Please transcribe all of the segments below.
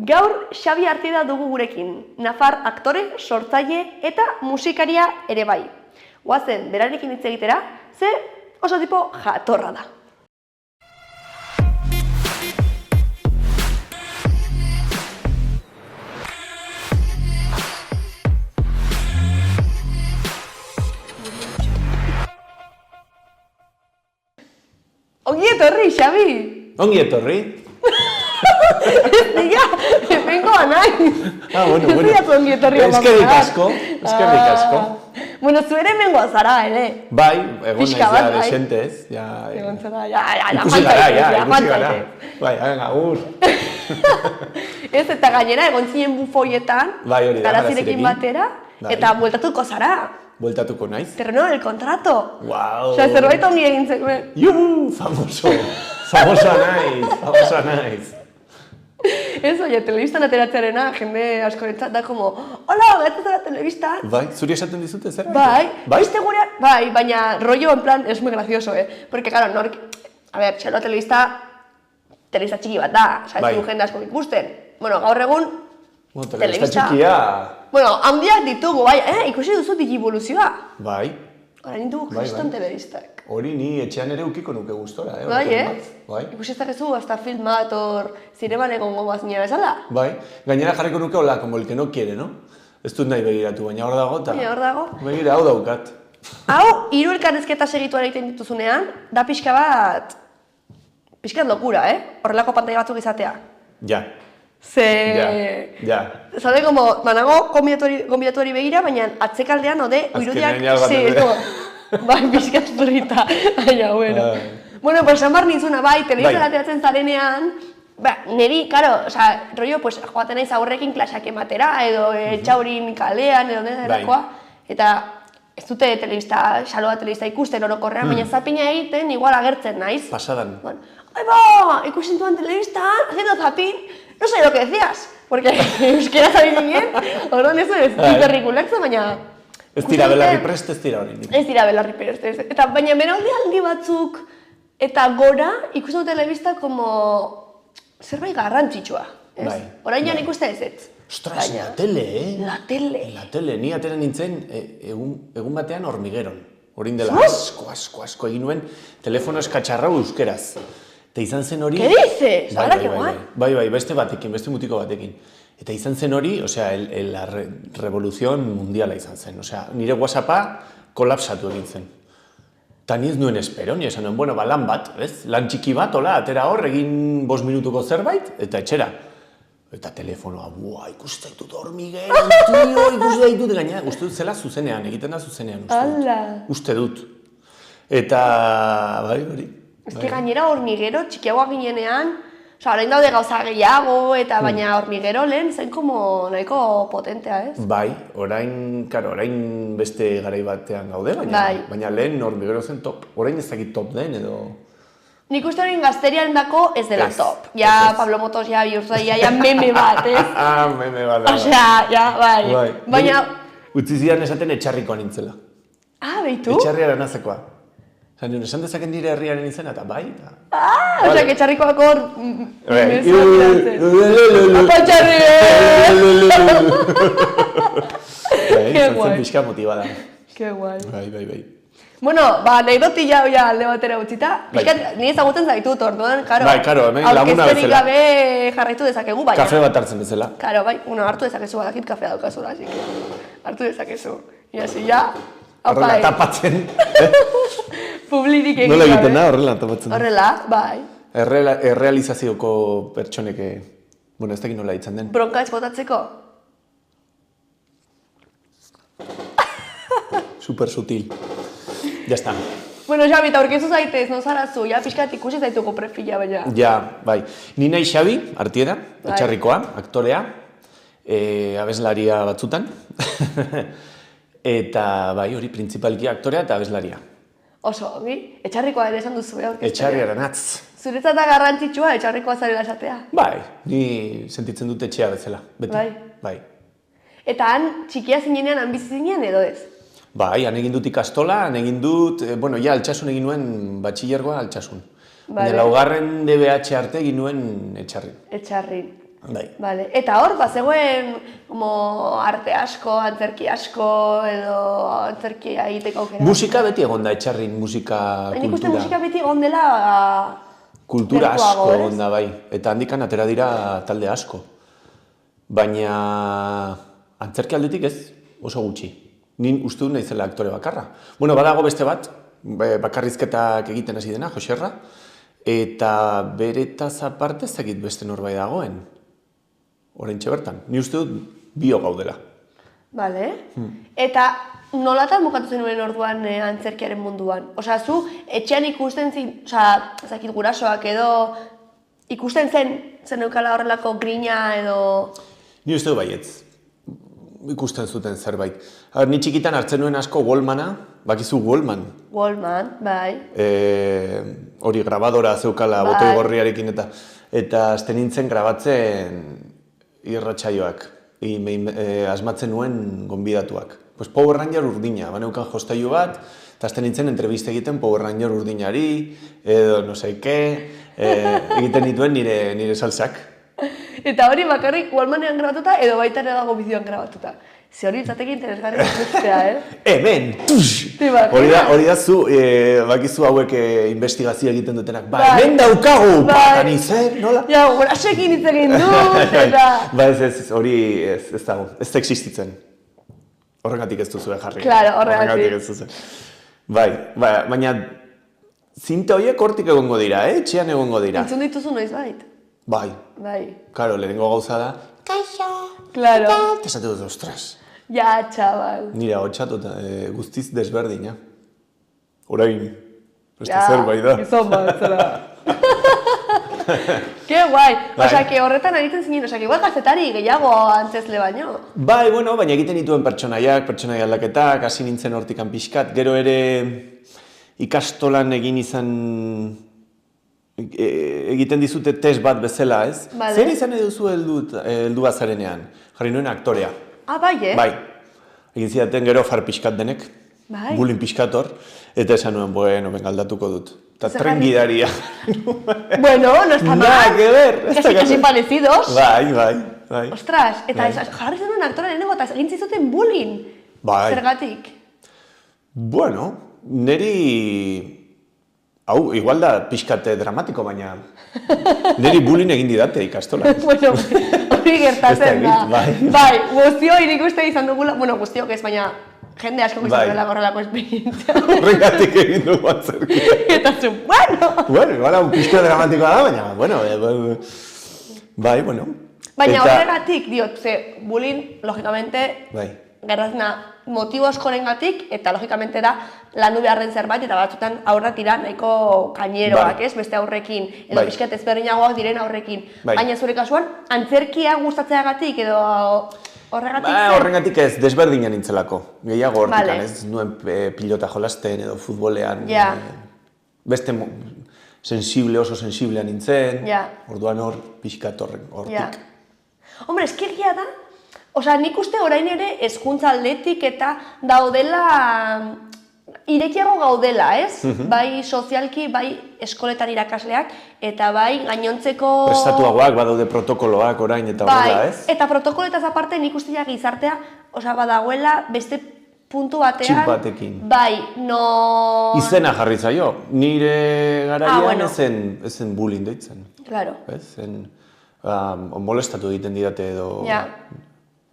Gaur Xabi Artieda dugu gurekin, nafar aktore, sortzaile eta musikaria ere bai. Goazen, berarekin hitz egitera, ze oso tipo jatorra da. Ongi etorri, Xabi! Ongi etorri? Diga, bengoa nahi. Bueno. Ongi etorri eskerrik asko. Bueno, zu ere bengoa zara, ere. Bai, egon naiz Pixka bat, ja bai. desentez. Egon zara, ja, ikusi gara. Bai, agur. Ez, eta gainera, egon zinen bufoietan, Bai, hori da, Garazirekin batera, eta bueltatuko zara. Bueltatuko naiz. Terreno del contrato. Wow. Osea, zerbait ongi egin zen. Juhu, famosoa naiz. Ez, oie, telebistan ateratzearena, jende askorentzat da como, hola, geratzen telebistan. Bai, zuri esaten dizute zer? Bai, beste gurean, bai, baina rollo en plan, es muy gracioso, Porque, claro, a ver, txelo telebista txiki bat da, bai. du jende asko ikusten. Bueno, gaur egun, telebista txikia. Bueno, handiak ditugu, bai, ikusi duzu digivoluzioa. Bai. Orain dugu kriston telebistak. Hori ni etxean ere ukiko nuke gustora, Bai, Bai. Ikusi ez dakezu, hasta film bat, zineman egongo bazina bezala. Bai, gainera jarriko nuke hola, como el que no quiere, no? Ez dut nahi begiratu, baina hor dago eta... Baina hor dago. Begira, hau daukat. Hau, hiru elkarrezketa segituan egiten dituzunean, da pixka bat lokura, Horrelako pantaila batzuk izatea. Ja. Ja. Zaude, como, banago gonbidatuari begira, baina atzekaldean, uirudiak... Bai, pixkat zurita. Baina, bueno. Bueno, pues esan behar nintzuna, bai, telebizan ateratzen zarenean, niri, karo, rollo, pues, joaten naiz aurrekin klaseak ematera, edo etxaurin kalean, edo derakoa, eta ez dute xaloa telebista ikusten orokorrean, baina zapina egiten, igual agertzen naiz. Pasadan. Aiba, ikusten duan telebistan, haciendo zapin, no sé lo que decías, porque euskera zabi ginen, orduan ez hiperrikulertzen, baina... Ez dira belarri prest, ez dira hori. Ez dira belarri prest, eta baina beraldi handi batzuk eta gora ikusten dut telebista como zerbait garrantzitsua. Bai. Orain ikusten ez. Ostras, la tele, La tele. La tele, ni atera nintzen egun batean hormigueron. Horin dela asko egin nuen telefono eskatxarrau euskeraz. Eta izan zen hori... ¿Qué dices? Bai, beste mutiko batekin. Eta izan zen hori, osea, la revolución mundiala izan zen. Osea, nire WhatsAppa kolapsatu egin zen. Ta ni ez nuen espero, ni esan nuen, bueno, lan bat, ez? Lan txiki bat, hola, atera hor, egin 5 minutuko zerbait, eta etxera. Eta telefonoa, ikusten dut hormigueron, tio, ikusten dut, gaina, uste dut zela zuzenean, egiten da zuzenean, uste dut. Eta, bai, hori. Ez gainera hormiguero, txikiagoa ginenean, orain daude gauza gehiago, eta baina hormiguero lehen zen como nahiko potentea, ez? Bai, orain beste garai batean gaude, baina lehen hormiguero zen top. Orain ez dakit top den edo... Nik uste horien gazterian dako ez dela top. Ja, Pablo Motos, ja, bihurtzaia, ja, meme bat, ez? Meme bat. Osea, ja, bai. Baina... Utzi zidan esaten etxarrikoa nintzela. Behitu? Etxarriara nazekoa. Esan dezaken nire herriaren izena, eta bai, eta... Osea, que txarrikoak hor... Apa txarri! Izan zen pixka motibada. Que guai. Bai. Bueno, anekdoti jau alde batera utzita. Ni ezagutzen zaitut, orduan, karo. Bai, karo, hemen laguna bezala. Aurkezpenik gabe jarraitu dezakegu, baina. Kafe bat hartzen bezala. Karo, bai, hartu dezakezu, badakit kafea daukazula, así que... Hartu dezakezu. Y así ya... Horrela tapatzen. Publirik egin gabe. Nola egiten da, horrela tapatzen. Horrela, bai. Errealizazioko pertsonek, bueno, ez dakit nola ditzen den. Bronka ez botatzeko? Super sutil. Ya está. Bueno, Xabi, eta aurkezu zaitez, no zarazu, ja pixkat ikusi zaituko perfila, baina. Ja, bai. Ni nahi Xabi Artieda, etxarrikoa, aktorea, abeslaria batzutan. Eta, bai, hori, printzipalki aktorea eta abeslaria. Oso, etxarrikoa ere esan duzu, Etxarriaren atz. Zuretzat da garrantzitsua etxarrikoa zarela esatea? Bai, ni sentitzen dut etxea bezala, beti. Bai. Eta han txikia zinenean, han bizi zinen edo ez? Bai, han egin dut ikastola, han egin dut, bueno, ja, Altsasun egin nuen batxillergoa Altsasun. Laugarren DBH arte egin nuen Etxarrin. Etxarrin. Vale. Eta hor, zegoen arte asko, antzerki asko, edo antzerkia egiteko aukera. Musika beti egon da, etxarrin musika kultura. Nik uste musika beti egon dela kultura asko egon da, bai. Eta handikan atera dira talde asko. Baina antzerki aldetik ez, oso gutxi. Nin uste dut naizela aktore bakarra. Bueno, badago beste bat, bakarrizketak egiten hasi dena, Joserra, eta beretaz aparte ez dakit beste norbait dagoen. Oraintxe bertan. Ni uste dut bio gaudela. Bale. Eta nolatan bukatu zenuen orduan antzerkiaren munduan? Osea, zu etxean ikusten zin, ezakit gurasoak edo ikusten zen eukala horrelako grina edo... Ni uste dut baietz. Ikusten zuten zerbait. Ni txikitan hartzen nuen asko Wallmana, bakizu Wallman? Wallman, bai. Hori grabadora zeukala botoi gorriarekin eta azten nintzen grabatzen irratsaioak, asmatzen nuen gonbidatuak. Pues Power Ranger urdina, baneukan jostailu bat, eta azten nintzen entrevista egiten Power Ranger urdinari, edo no sei ke, egiten dituen nire salsak. Eta hori bakarrik Wallmanean grabatuta edo baita ere dago bideoan grabatuta. Ze hori izateki interesgarri ikustea, Hemen! Hori da zu, bakizu hauek investigazio egiten dutenak. Ba, hemen daukagu! Patani zer, nola? Ja, gurasekin hitz egin dut, eta... Ba, ez, hori ez dago, ez da existitzen. Horregatik ez duzu jarri. Claro, horregatik. Ez duzu. Bai, baina zinte horiek hortik egongo dira, etxean egongo dira. Entzun dituzu noiz bait? Bai. Karo, lehenengo gauza da, kaixo! Claro. Eta esate dut, ostras. Ja, txabal. Nire hau txatu guztiz desberdina. Orain, beste zerbait da. Gizon bat, zera. Ke guai. Osa, que horretan egiten zinen, osa, que igual gazetari gehiago antzesle baino. Bai, bueno, baina egiten dituen pertsonaiak, pertsonaia aldaketak, hasi nintzen hortikan pixkat. Gero ere ikastolan egin izan... egiten dizute test bat bezala, ez? Zer izan eduzu heldu bazarenean? Jarri nuen aktorea. Bai, Bai. Egin zidaten gero far pixkat denek, bulin pixkat hor, eta esan nuen, bueno, aldatuko dut. Eta tren gidaria. Bueno, no está mal. Nada que ver. Casi parecidos. Bai. Ostras, eta jarri zenuen aktorea lehenengo, eta egin zizuten bullying. Bai. Zergatik? Bueno, neri... Hau, igual da pixkate dramatiko, baina niri bullying egin didate ikastola. Bueno, hori gertatzen da. Bai, guztio irik uste izan dugula, bueno, guztiok ez, baina jende asko izan dela horrelako esperientzia. Horregatik egin dugu antzerki. Eta zu, bueno! Bueno, igual hau pixka dramatikoa da, baina, bueno, bai, bueno. Baina horregatik, diot, ze bullying, logikamente, gertatzen motibo askorengatik eta logikamente da landu beharren zerbait eta batzutan aurrak dira nahiko kaineroak, ez? Beste aurrekin edo pixkat ezberdinagoak diren aurrekin. Baina zure kasuan antzerkia gustatzeagatik edo horregatik zer? Horregatik ez, desberdina nintzelako. Gehiago hortikan, ez nuen pilota jolasten edo futbolean. Beste oso sensiblea nintzen. Orduan hor pixkat hortik. Hombre, eskegia da. Osa, nik uste orain ere hezkuntza aldetik eta daudela, irekiago gaudela, ez? Bai sozialki, bai eskoletan irakasleak, eta bai gainontzeko... Prestatuagoak, badaude protokoloak orain eta horrela, ez? Eta protokoletaz aparte nik uste gizartea, osa, badagoela beste puntu batean... Txip batekin. Bai, no... Izena jarri zaio. Nire garaian ezen bullying deitzen. Claro. Ezen molestatu egiten didate edo...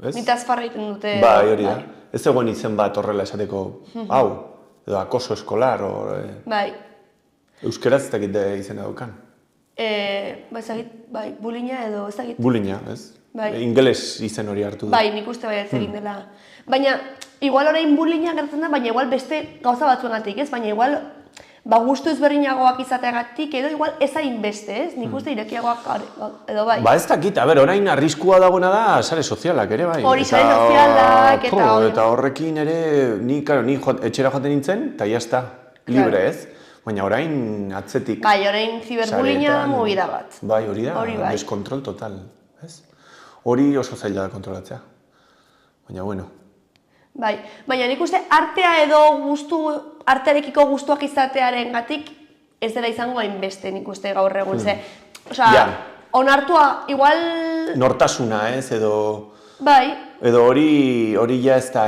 Nitaz farra egiten dute... Bai, hori da. Ez egoen izen bat horrela esateko, hau, edo acoso eskolar, Bai. Euskeraz ez dakit izena daukan. Bai, bullyinga edo ez dakit. Bullyinga, ez? Ingeles izen hori hartu da. Bai, nik uste bai ez egin dela. Baina, igual orain bullyinga gertatzen da, baina igual beste gauza batzuengatik, ez? Baina igual, gustu ezberdinagoak izateagatik edo igual ez hainbeste, ez? Nik uste irekiagoak edo bai. Ba ez dakit, orain arriskua dagoena da sare sozialak ere bai. Hori sare sozialak eta hori. Eta horrekin ere, ni etxera joaten nintzen, eta jazta, libre ez. Baina orain atzetik. Bai, orain ziberbullyinga movida bat. Bai, hori da, deskontrol total, ez? Hori oso zaila da kontrolatzea. Baina, bueno. Bai, baina nik uste artea edo artearekiko gustuak izatearen gatik ez dela izango hainbeste nik uste gaur egun ze. Osa, onartua, igual Nortasuna, ez, edo... Bai. Edo hori ja ez da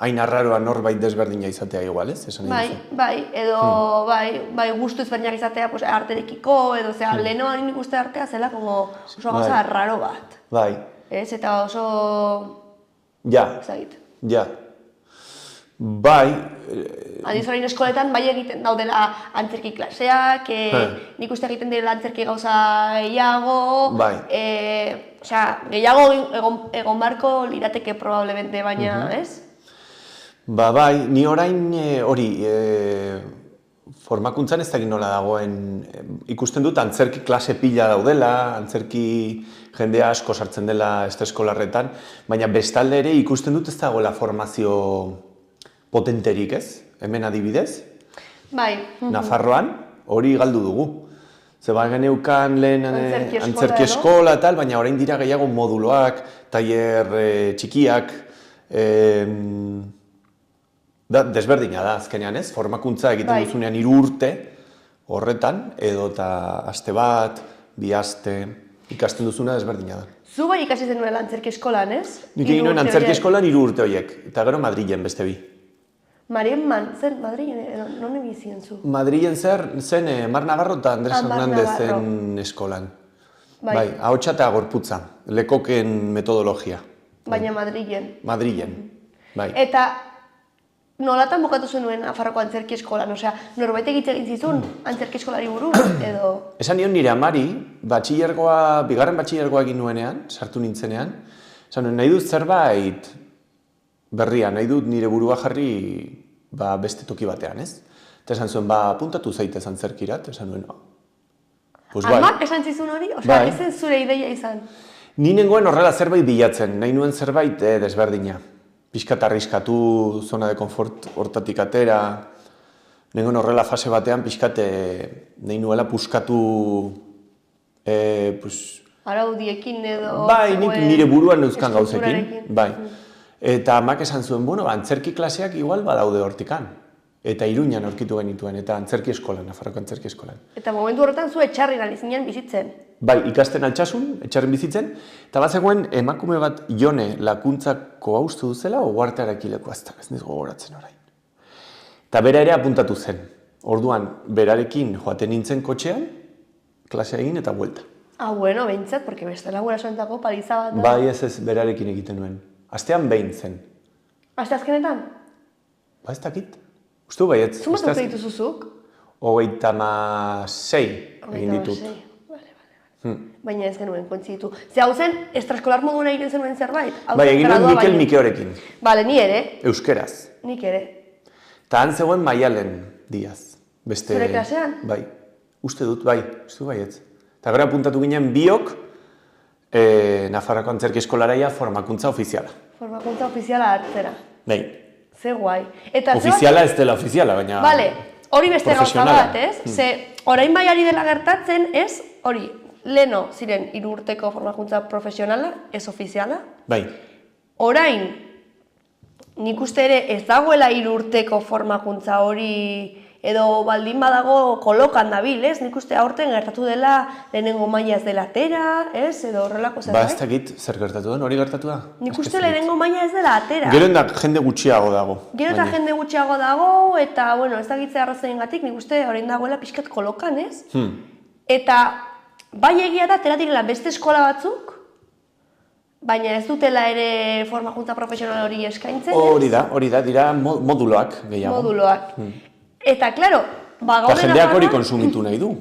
hain arraroa norbait desberdina izatea igual, ez? Bai, edo gustu ezberdinak izatea arterekiko, edo lehenoan nik uste artea zela oso gauza raro bat. Bai. Ez, eta oso... Ja. Ja. Bai. Adiz orain eskoletan bai egiten daudela antzerki klaseak, nik uste egiten direla antzerki gauza gehiago, gehiago egon barko lirateke probablemente, baina, ez? Bai, ni orain hori formakuntzan ez dakit nola dagoen, ikusten dut antzerki klase pila daudela, antzerki jendea asko sartzen dela eskolarretan, baina bestalde ere ikusten dut ez dagoela formazio potenterik, ez? Hemen adibidez. Bai. Nafarroan hori galdu dugu. Zeba geneukan lehen antzerki eskola tal, baina orain dira gehiago moduloak, tailer txikiak, desberdina da azkenean, ez? Formakuntza egiten duzunean 3 urte horretan, edo eta aste bat, 2 aste, ikasten duzuna desberdina da. Zu bai ikasi zenuen antzerki eskolan, ez? Nik egin nuen antzerki eskolan 3 urte horiek, eta gero Madrilen beste 2. Marien zen Madrilen, non egizien zu? Madrilen zen Mar Navarro eta Andres Hernandezen eskolan. Bai, ahotsa eta gorputza, lekoken metodologia. Baina Madrilen. Madrilen, bai. Eta nolatan bukatu zenuen Nafarroko antzerki eskolan? Osea, norbait egin zizun antzerki eskolari buruz, edo... Esan nion nire amari, bigarren batxilergoa egin nuenean, sartu nintzenean, esan nuen, nahi dut zerbait berria, nahi dut nire burua jarri beste toki batean, ez? Eta esan zuen, apuntatu zaitez antzerkirat, esan nuen, Amak esan zizun hori? Osea, ezen zure ideia izan? Ni nengoen horrela zerbait bilatzen, nahi nuen zerbait desberdina. Pixkat arriskatu, zona de konfort hortatik atera, nengoen horrela fase batean pixkat nahi nuela puskatu... Araudiekin edo... Bai, nik nire buruan neuzkan gauzekin. Bai. Eta amak esan zuen, antzerki klaseak igual badaude hortikan. Eta Iruñan aurkitu genituen, eta antzerki eskolan, Nafarroko antzerki eskolan. Eta momentu horretan zu etxarrin alizinen bizitzen? Bai, ikasten altsasun, etxarrin bizitzen, eta bat zegoen emakume bat Jone lakuntzako haustu duzela, oguartearekilekoa ez niz gogoratzen orain. Eta bera ere apuntatu zen. Orduan, berarekin joaten nintzen kotxean, klasea egin eta buelta. Bueno, behintzat, porque bestela gurasoentzako paliza bat da. Bai, ez berarekin egiten nuen. Astean behin zen. Aste azkenetan? Ba, ez dakit. Ustu baietz. Zumat dut dituzuzuk? 36 egin ditut. Baina ez genuen kontzitu. Ze hau zen, estraskolar moduna egin zenuen zerbait? Bai, egin nuen Mikel Mikeorekin. Bale, ni ere. Euskeraz. Nik ere. Ta han zegoen Maialen Diaz. Zure klasean? Bai. Uste dut, bai. Uste baietz. Eta gara apuntatu ginen biok Nafarroko antzerki eskolaraia formakuntza ofiziala. Formakuntza ofiziala hartzera. Bai. Ze guai. Ofiziala ez dela ofiziala, baina... Bale, hori beste gauza bat, ez? Ze, orain bai ari dela gertatzen, ez? Hori, leno ziren 3 urteko formakuntza profesionala, ez ofiziala. Bai. Orain, nik uste ere ez dagoela 3 urteko formakuntza hori edo baldin badago kolokan dabil, ez? Nik uste aurten gertatu dela lehenengo maila ez dela atera, ez? Edo horrelako zerbait. Ba, ez dakit, zer gertatu den, hori gertatu da? Nik uste lehenengo maila ez dela atera. Gero da jende gutxiago dago. Gero eta jende gutxiago dago, eta, bueno, ez dakitze arrazoiengatik, nik uste orain dagoela pixkat kolokan, ez? Eta, bai egia da, atera direla beste eskola batzuk, baina ez dutela ere formakuntza profesional hori eskaintzen, ez? Hori da, dira moduloak gehiago. Moduloak. Eta, klaro, Eta jendeak hori konsumitu nahi du.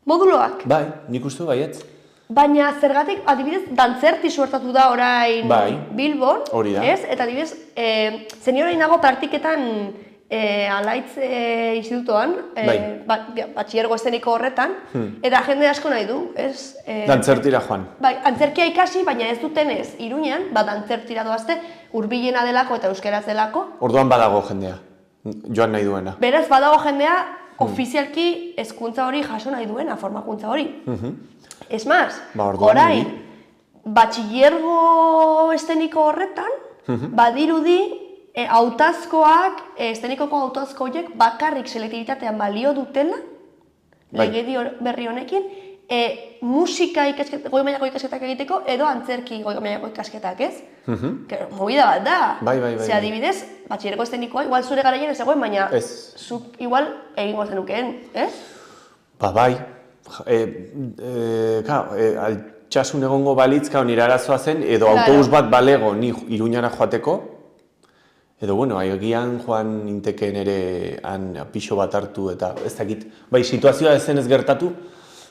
Moduloak? Bai, nik uste baietz. Baina zergatik, adibidez, dantzerti suertatu da orain Bilbon, hori da. Ez? Eta adibidez, zeni orain nago praktiketan Alaitz institutoan, batxillergo eszeniko horretan, eta jende asko nahi du, ez? Dantzertira joan. Bai, antzerkia ikasi, baina ez dutenez Iruñan, dantzertira doazte, hurbilena delako eta euskeraz delako. Orduan badago jendea, joan nahi duena. Beraz, badago jendea, ofizialki hezkuntza hori jaso nahi duena, formakuntza hori. Ez maz, orain, batxillergo eszeniko horretan, badirudi, hautazkoak, eszenikoko hautazko horiek bakarrik selektibitatean balio dutela, legedi berri honekin, musika goi mailako ikasketak egiteko edo antzerki goi mailako ikasketak, ez? Movida bat da. Bai. Ze adibidez, batxilergo eszenikoa, igual zure garaien ez egoen, baina zuk igual egingo zenukeen, ez? Bai. Altsasun egongo balitz, nire arazoa zen, edo autobus bat balego ni Iruñara joateko, edo, agian joan ninteken ere pixo bat hartu eta ez dakit. Bai, situazioa ez zen ez gertatu,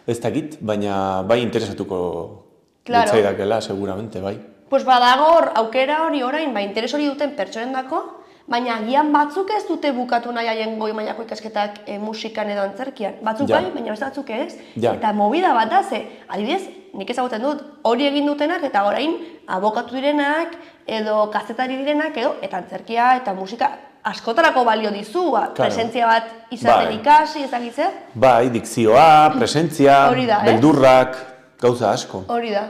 ez dakit, baina bai interesatuko litzaidakela, seguramente, bai. Pues badago aukera hori orain, interes hori duten pertsonendako, baina agian batzuk ez dute bukatu nahi haien goi mailako ikasketak musikan edo antzerkian. Batzuk bai, baina beste batzuk ez. Eta movida bat da, ze, adibidez, nik ezagutzen dut, hori egin dutenak eta orain abokatu direnak, edo kazetari direnak, eta antzerkia eta musika askotarako balio dizu, presentzia bat izaten ikasi, ezagitzer? Bai, dikzioa, presentzia, beldurrak, gauza asko. Hori da.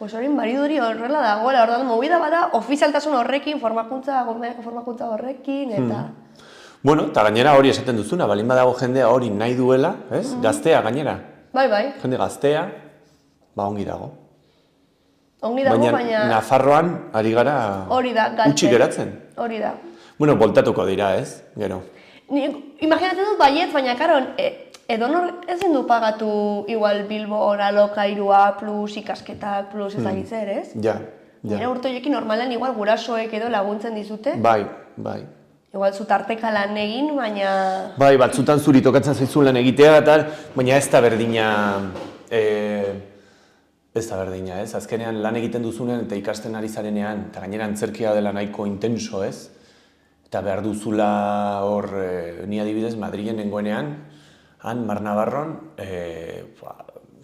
Pues hori mariduri horrela dagoela, orduan movida bada ofizialtasun horrekin, formakuntza horrekin, eta... Bueno, eta gainera hori esaten duzuna, balin badago jendea hori nahi duela, ez? Gaztea gainera. Bai. Jende gaztea, ongi dago. Ongi dago, baina... Baina Nafarroan ari gara utxi geratzen. Hori da. Bueno, voltatuko dira, ez? Gero. Imaginatzen dut baiet, baina karo, edonor ezin du pagatu igual Bilbon alokairua plus ikasketak plus ezagitzer, ez? Ja. Nire urte horiekin normalen igual gurasoek edo laguntzen dizute. Bai. Igual zu tarteka lan egin, baina... Bai, batzutan zuri tokatzen zaizun lan egitea eta baina ez da berdina... Ez da berdina, ez? Azkenean lan egiten duzunean eta ikasten ari zarenean, eta gainera antzerkia dela nahiko intenso, ez? Eta behar duzula hor, ni adibidez, Madrilen nengoenean, Mar Navarron,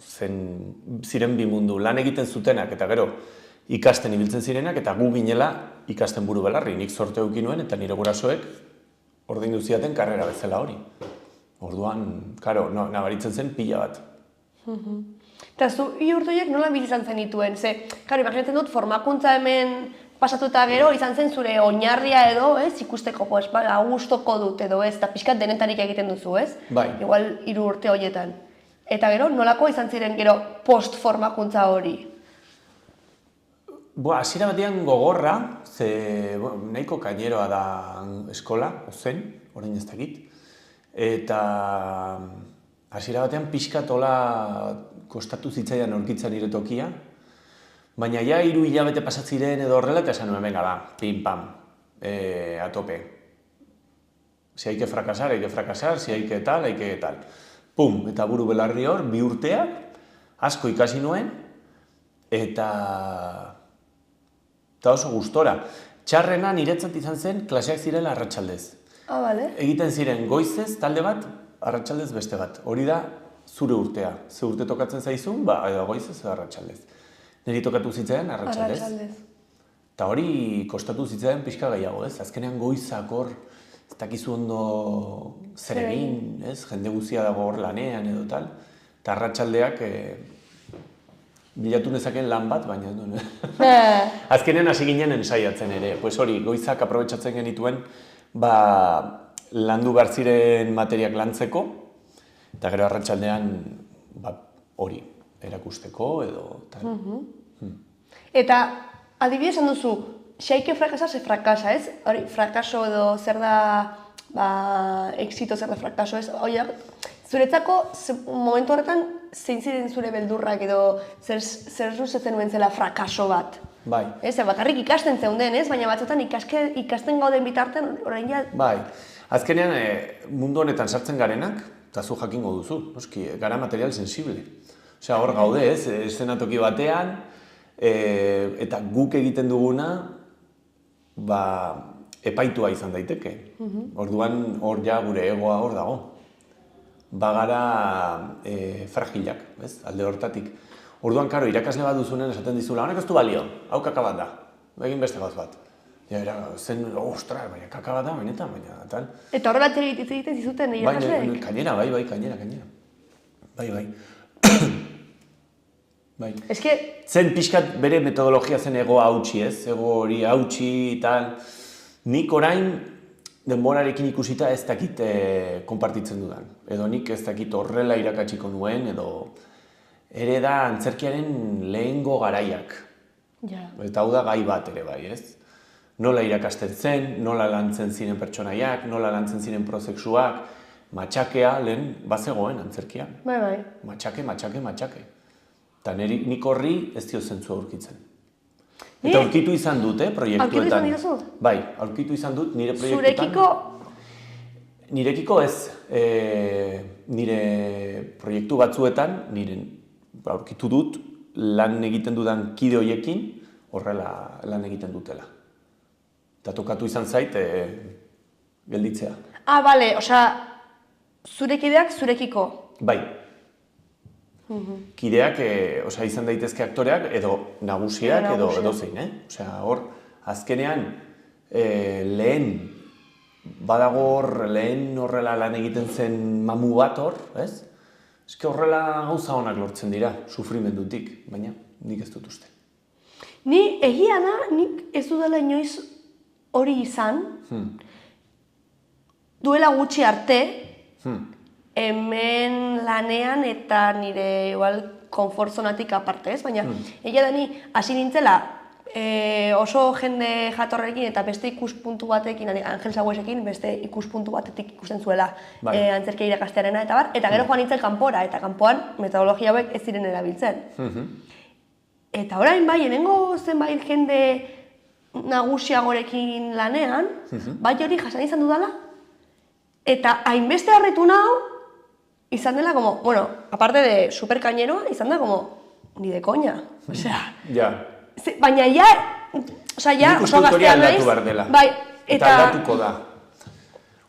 ziren bi mundu lan egiten zutenak, eta gero ikasten ibiltzen zirenak, eta gu ginela ikasten buru belarri. Nik sorte eduki nuen, eta nire gurasoek ordaindu zidaten karrera bezala hori. Orduan, karo, nabaritzen zen pila bat. Eta zu, urte horiek nola bizi izan zenituen? Ze, karo, imaginatzen dut, formakuntza hemen pasatu eta gero, izan zen zure oinarria edo, ez, ikusteko, gustoko dut edo, ez, eta pixkat denetarik egiten duzu, ez? Bai. Igual 3 urte horietan. Eta gero, nolako izan ziren gero post-formakuntza hori? Hasiera batean gogorra, ze nahiko kaineroa da eskola, ozen, orain ez dakit. Eta hasiera batean pixkat hola kostatu zitzaidan aurkitzen nire tokia, baina ja 3 hilabete pasatziren edo horrela eta esan nuen, venga da, pim pam, a tope. Si hay que fracasar, si hay que tal. Pum, eta buru belarri hor, 2 urteak, asko ikasi nuen, eta oso gustora. Txarrena niretzat izan zen, klaseak zirela arratsaldez. Bale. Egiten ziren goizez talde bat, arratsaldez beste bat. Hori da zure urtea. Ze urte tokatzen zaizun, edo goizez edo arratsaldez. Niri tokatu zitzaidan arratsaldez. Eta hori kostatu zitzaidan pixka gehiago, ez? Azkenean goizak hor, ez dakizu ondo zer egin, ez? Jende guzia dago hor lanean edo tal. Eta arratsaldeak bilatu nezakeen lan bat, baina azkenean hasi ginen ensaiatzen ere. Pues hori, goizak aprobetxatzen genituen, landu behar ziren materiak lantzeko, eta gero arratsaldean hori, erakusteko edo tal. Eta adibidez esan duzu, si hay que fracasar, se fracasa, ez? Hori, frakaso edo zer da exito, zer da frakaso, ez? Zuretzako, momentu horretan, zein ziren zure beldurrak edo zer zuzetzen nuen zela frakaso bat? Bai. Ez, bakarrik ikasten zeunden, ez? Baina batzutan ikasten gauden bitartean, orain ja... Bai. Azkenean, mundu honetan sartzen garenak, eta zu jakingo duzu, noski, gara material sensible. Osea, hor gaude, ez? Eszenatoki batean, eta guk egiten duguna, epaitua izan daiteke. Orduan, hor ja gure egoa hor dago. Bagara fragilak, ez? Alde hortatik. Orduan, karo, irakasle bat duzunen esaten dizula, honek ez du balio, hau kaka bat da, egin beste gauz bat. Ja, zen, ostras, baina kaka bat da, benetan, baina, tal. Eta horrela egiten zizuten irakasleek? Kainera, kainera. Bai. Bai. Zen pixkat bere metodologia zen ego hautsi, ez? Ego hori hautsi, tal. Nik orain, denborarekin ikusita ez dakit konpartitzen dudan. Edo nik ez dakit horrela irakatsiko nuen, edo ere da antzerkiaren lehengo garaiak. Eta hau da gai bat ere bai, ez? Nola irakasten zen, nola lantzen ziren pertsonaiak, nola lantzen ziren prozexuak, matxakea lehen bazegoen antzerkian. Bai. Matxake. Eta nik horri ez dio zentzua aurkitzen. Eta aurkitu izan dut, proiektuetan. Aurkitu izan dituzu? Bai, aurkitu izan dut nire proiektuetan. Nirekiko ez, nire proiektu batzuetan, aurkitu dut lan egiten dudan kide horiekin horrela lan egiten dutela. Eta tokatu izan zait gelditzea. Bale, osea, zure kideak zurekiko? Bai. Kideak, izan daitezke aktoreak edo nagusiak edo zein, Osea, hor, azkenean, badago lehen horrela lan egiten zen mamu bat hor, ez? Eske horrela gauza honak lortzen dira, sufrimendutik, baina nik ez dut uste. Ni egia da, nik ez dudala inoiz hori izan, duela gutxi arte, hemen lanean eta nire igual konfort zonatik aparte, ez? Baina egia da ni hasi nintzela oso jende jatorrekin eta beste ikuspuntu batekin, Angel Sagüesekin beste ikuspuntu batetik ikusten zuela antzerkia irakastearena eta bar, eta gero joan nintzen kanpora, eta kanpoan metodologia hauek ez ziren erabiltzen. Eta orain bai, hemengo zenbait jende nagusiagorekin lanean, bai hori jasan izan dudala, eta hainbeste harritu nau, izan dela como, bueno, aparte de superkañero, izan da como, ni de coña, osea. Ja. Baina ja, oso gaztea naiz, bai, eta aldatuko da.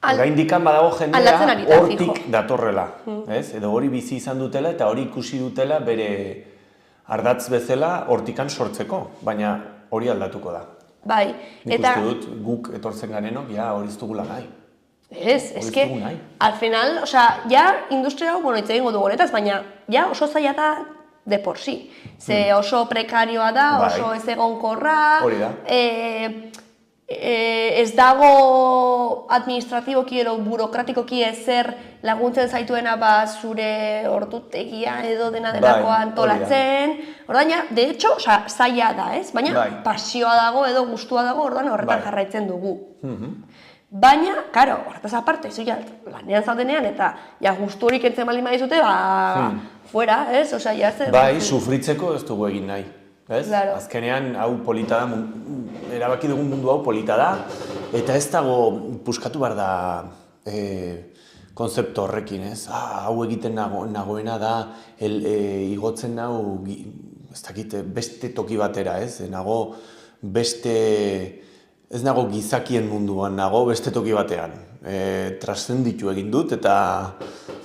Oraindikan badago jendea hortik datorrela, ez? Edo hori bizi izan dutela eta hori ikusi dutela bere ardatz bezala hortikan sortzeko, baina hori aldatuko da. Bai, eta... Nik uste dut guk etortzen garenok, hori ez dugula nahi. Ez que, al final, industria hau, hitz egingo dugu honetaz, baina oso zaila da de por sí. Ze oso prekarioa da, oso ez egonkorra, ez dago administratiboki edo burokratikoki ezer laguntzen zaituena zure ordutegia edo dena delako antolatzen. Ordaina, de hecho, zaila da, ez? Baina pasioa dago edo gustua dago, orduan horretan jarraitzen dugu. Baina, karo, horretaz aparte, lanean zaudenean eta gustu horik entzen baldin badizute, fuera, ez? Bai, sufritzeko ez dugu egin nahi. Azkenean, hau polita da, erabaki dugun mundu hau polita da, eta ez dago puskatu behar da konzeptu horrekin, ez? Hau egiten nagoena da, igotzen nau, ez dakit, beste toki batera, ez? Ez nago gizakien munduan, nago beste toki batean. Trascenditu egin dut eta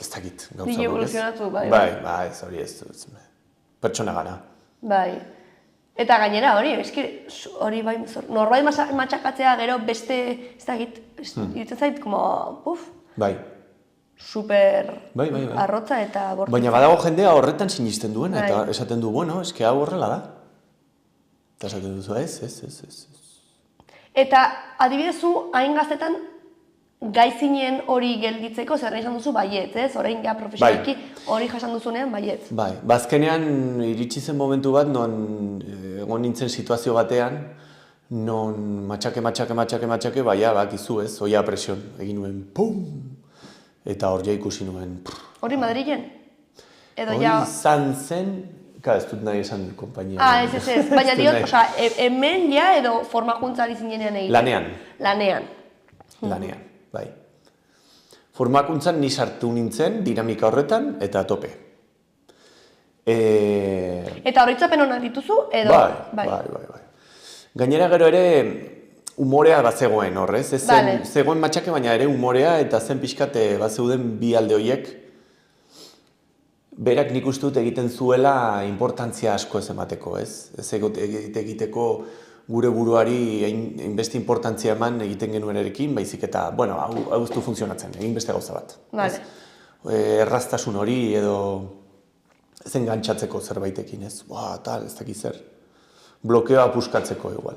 ez dakit gauza hori, ez? Evoluzionatu, bai. Bai, ez hori ez. Pertsona gara. Bai. Eta gainera hori, hori bai, norbait matxakatzea gero beste, ez dakit, iritzen zait, bai. Super arrotza eta bortitza. Baina badago jendea horretan sinisten duena eta esaten du, bueno, eske hau horrela da. Eta esaten duzu, ez. Eta adibidezu, hain gaztetan gai zinen hori gelditzeko, zer izan duzu baiet, ez? Orain profesionalki hori jasan duzunean baiet. Bai, bazkenean iritsi zen momentu bat, non egon nintzen situazio batean, non matxake, bakizu ez, oia presion, egin nuen, pum! Eta hor ikusi nuen. Hori Madrilen? Hori izan zen, ez dut nahi esan kompainia. Ez. Baina diot, hemen edo formakuntzari zinenean egiten? Lanean, bai. Formakuntzan ni sartu nintzen, dinamika horretan, eta tope. Eta horretzapen honak dituzu, edo? Bai. Gainera gero ere, umorea bat zegoen horrez. Zegoen matxake, baina ere umorea, eta zen pixkate bat zeuden bi alde horiek, berak nik uste dut egiten zuela importantzia asko ez emateko, ez? Ez egiteko gure buruari hainbeste importantzia eman egiten genuen erekin, baizik eta, bueno, hau ez du funtzionatzen, egin beste gauza bat. Erraztasun hori edo ez engantzatzeko zerbaitekin, ez? Ez dakit zer. Blokeoa puskatzeko igual.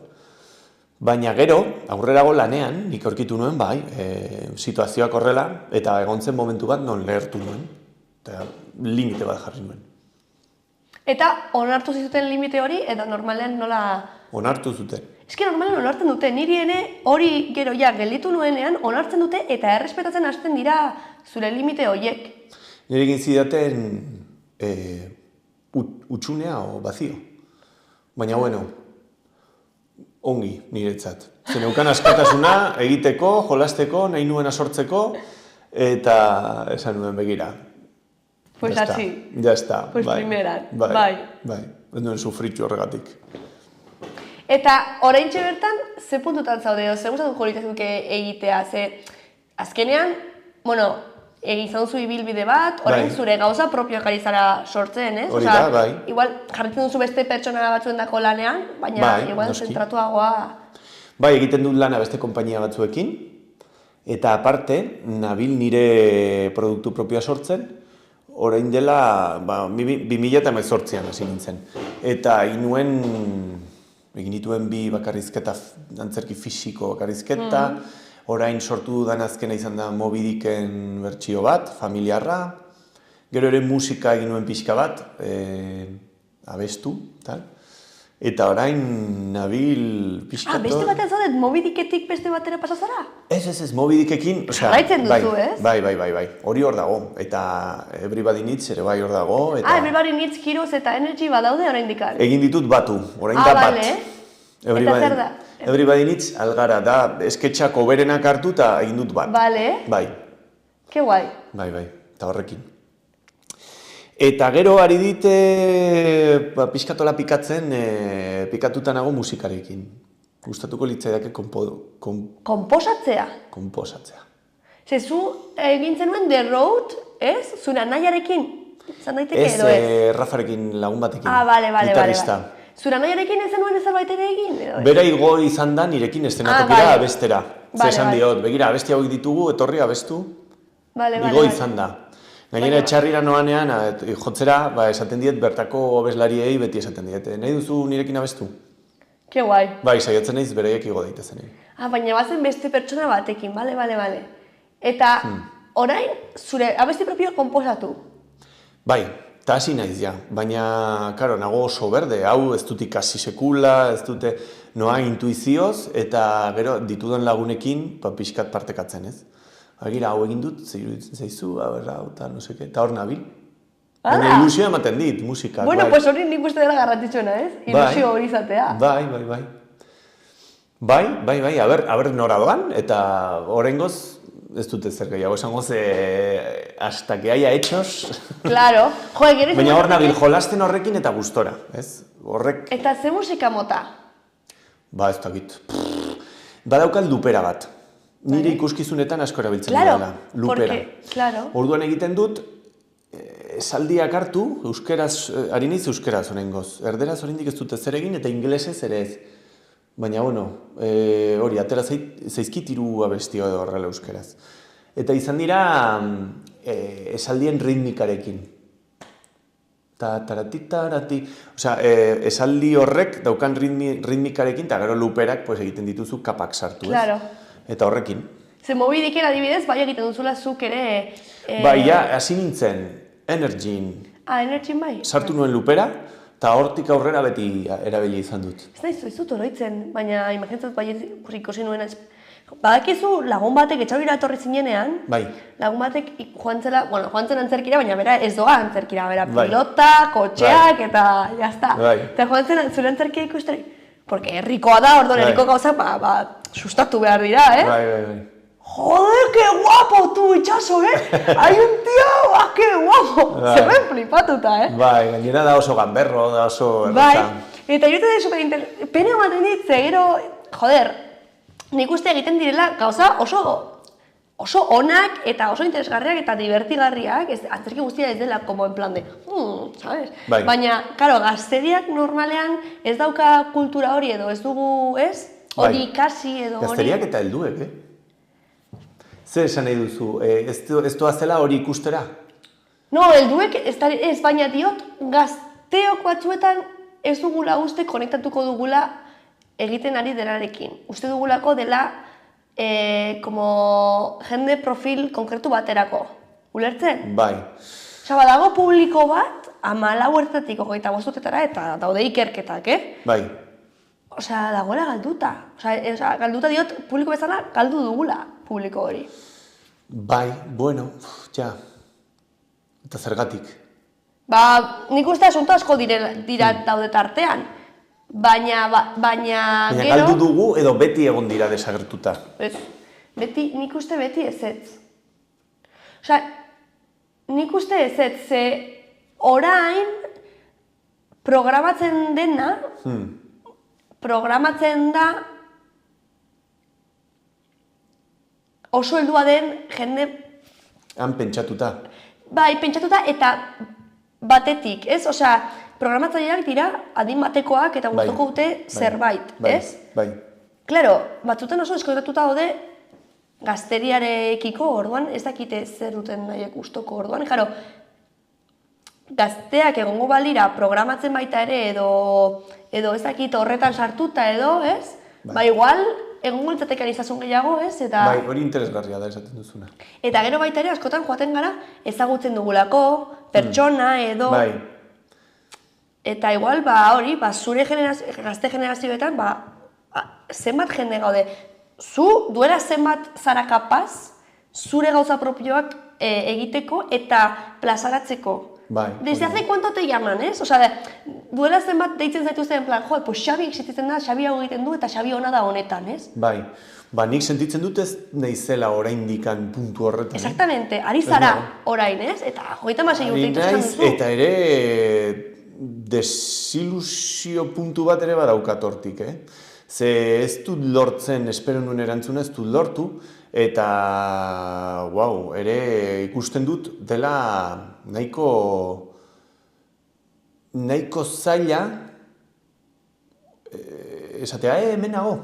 Baina gero, aurrerago lanean, nik aurkitu nuen, situazioak horrela, eta egon zen momentu bat non lehertu nuen. Eta limite bat jarri nuen. Eta onartu zizuten limite hori, edo normalean nola... Onartu zuten. Eske normalean onartzen dute, niri ene hori gero ja gelditu nuenean onartzen dute eta errespetatzen hasten dira zure limite horiek. Nire egin zidaten utxunea o bazio. Baina, bueno, ongi niretzat. Zeneukan askatasuna egiteko, jolasteko, nahi nuena sortzeko, eta esan nuen begira. Pues ya así. Ya está. Pues bai. primeran. Bai. Ez nuen sufritxu horregatik. Eta oraintxe bertan, ze puntutan zaude, ze gustatuko litzazuke egitea, ze azkenean, bueno, izan zu ibilbide bat, orain zure gauza propioak ari zara sortzen, ez? Hori da, bai. Igual jarritzen duzu beste pertsona batzuendako lanean, baina igual zentratuagoa... Bai, egiten dut lana beste konpainia batzuekin, eta aparte, nabil nire produktu propioa sortzen, orain dela 2018an hasi nintzen. Eta egin dituen bi bakarrizketa, antzerki fisiko bakarrizketa, orain sortu dudan azkena izan da Moby Dicken bertsio bat, familiarra, gero ere musika egin nuen pixka bat, abestu, tal. Eta orain nabil pixka... beste batean zaudet, Moby Dicketik beste batera pasazara? Ez, Moby Dickekin... Jarraitzen duzu, ez? Bai. Hori hor dago. Eta Everybody Needs ere bai hor dago. Everybody Needs Heroes eta Energy badaude oraindik. Egin ditut batu, orain da bat. Eta zer da? Everybody Needs Algara da, esketxako berenak hartu eta egin dut bat. Bale. Bai. Ke guai. Bai, eta horrekin. Eta gero ari dite pixkatola pikatzen, pikatuta nago musikarekin. Gustatuko litzaidake Konposatzea? Konposatzea. Ze zu egin zenuen The Road, ez? Zure anaiarekin? Zan daiteke edo ez? Ez, Rafarekin lagun batekin. Bale. Gitarrista. Zure anaiarekin ez zenuen zerbait ere egin? Bera igo izan da nirekin estenatokira abestera. Ze esan diot, begira, abesti hauek ditugu, etorri abestu. Igo izan da. Gainera etxarrira noanean, jotzera, esaten diet bertako abeslariei beti esaten diet. Nahi duzu nirekin abestu? Ke guai. Bai, saiatzen naiz bereiek igo daitezen. Baina bazen beste pertsona batekin, bale. Eta orain, zure abesti propioa konposatu? Bai, eta hasi naiz ja. Baina, karo, nago oso berde, hau ez dut ikasi sekula, ez dute noa intuizioz, eta gero ditudan lagunekin pixkat partekatzen, ez? Agira, hau egin dut, iruditzen zaizu, eta no seke, eta hor nabil. Baina ilusioa ematen dit, musika. Bueno, pues hori nik uste dela garrantzitsuena, ez? Ilusio hori izatea. Bai, aber nora doan, eta horrengoz, ez dute zer gehiago esango ze hasta que haya hechos. Claro. Baina hor nabil jolasten horrekin eta gustora, ez? Horrek... Eta ze musika mota? Ez dakit. Badaukat lupera bat. Nire ikuskizunetan asko erabiltzen dela, lupera. Orduan egiten dut, esaldiak hartu, ari naiz euskeraz oraingoz. Erderaz oraindik ez dute zer egin eta ingelesez ere ez. Baina, hori, atera zaizkit hiru abesti edo horrela euskeraz. Eta izan dira esaldien ritmikarekin. Tarati. Osea, esaldi horrek daukan ritmikarekin eta gero luperak egiten dituzu kapak sartu, ez? Eta horrekin. Ze Moby Dicken adibidez, bai egiten duzula zuk ere... Bai, hasi nintzen, Energyin. Energyin bai? Sartu nuen lupera, eta hortik aurrera beti erabili izan dut. Ez dut oroitzen, baina imaginatzen bai ikusi nuen... Badakizu lagun batek etxaurira etorri zinenean, lagun batek joan zen antzerkira, baina bera ez doa antzerkira, bera pilota, kotxeak eta jazta. Eta joan zen zure antzerkira ikusteri. Porque herrikoa da, orduan herriko gauzak, sustatu behar dira, eh? Bai. Joder, que guapo tu, itxaso, Hay un tío, que guapo! Zerren flipatuta, Bai, gainera da oso gamberro, da oso erratza. Bai, eta irutu da superinteresante. Pena ematen dit, gero, joder, nik uste egiten direla gauza oso onak eta oso interesgarriak eta divertigarriak, antzerki guztia ez dela como en plan de, ¿sabes? Baina, karo, gazteriak normalean ez dauka kultura hori edo ez dugu, ez? Hori ikasi edo hori... Gazteriak eta helduek, Zer esan nahi duzu, ez doazela hori ikustera? No, helduek ez baina diot, gazteok batzuetan ez dugula uste konektatuko dugula egiten ari delarekin. Uste dugulako dela como jende profil konkretu baterako. Ulertzen? Bai. Osa, badago publiko bat, 14 hogeita bostutetara eta daude ikerketak, Bai. Osea, dagoela galduta. Osea, galduta diot, publiko bezala galdu dugula publiko hori. Bai, bueno, ja. Eta zergatik. Nik uste asunto asko dira daude tartean. Baina gero... galdu dugu edo beti egon dira desagertuta. Nik uste beti ezetz. Osea, nik uste ezetz, ze orain programatzen dena, programatzen da oso heldua den jende... Han pentsatuta. Bai, pentsatuta eta batetik, ez? Osea, programatzaileak dira adin batekoak eta gustoko dute zerbait, ez? Bai. Claro, batzutan oso eskoratuta daude gazteriarekiko, orduan ez dakite zer duten nahiek gustoko, orduan, jaro, gazteak egongo balira programatzen baita ere edo ez dakit horretan sartuta edo, ez? Ba, igual, egongo litzatekan izazun gehiago, ez? Eta... Bai, hori interesgarria da esaten duzuna. Eta gero baita ere, askotan joaten gara, ezagutzen dugulako, pertsona edo... Bai. Eta igual, hori, zure gazte generazioetan, zenbat jende gaude. Zu, duela zenbat zara kapaz, zure gauza propioak egiteko eta plazaratzeko. Bai. Desde hace cuánto te llaman, ez? Osea, duela zenbat deitzen zaituzten, en plan, pues Xabi existitzen da, Xabi hau egiten du eta Xabi ona da honetan, ez? Bai. Nik sentitzen dut ez naizela oraindikan puntu horretan. Exactamente, ari zara orain, ez? Eta 36 urte ikusten duzu. Eta ere desilusio puntu bat ere badaukat hortik, Ze ez dut lortzen, espero nuen erantzuna ez dut lortu, eta, ere ikusten dut dela nahiko zaila esatea, hemen nago.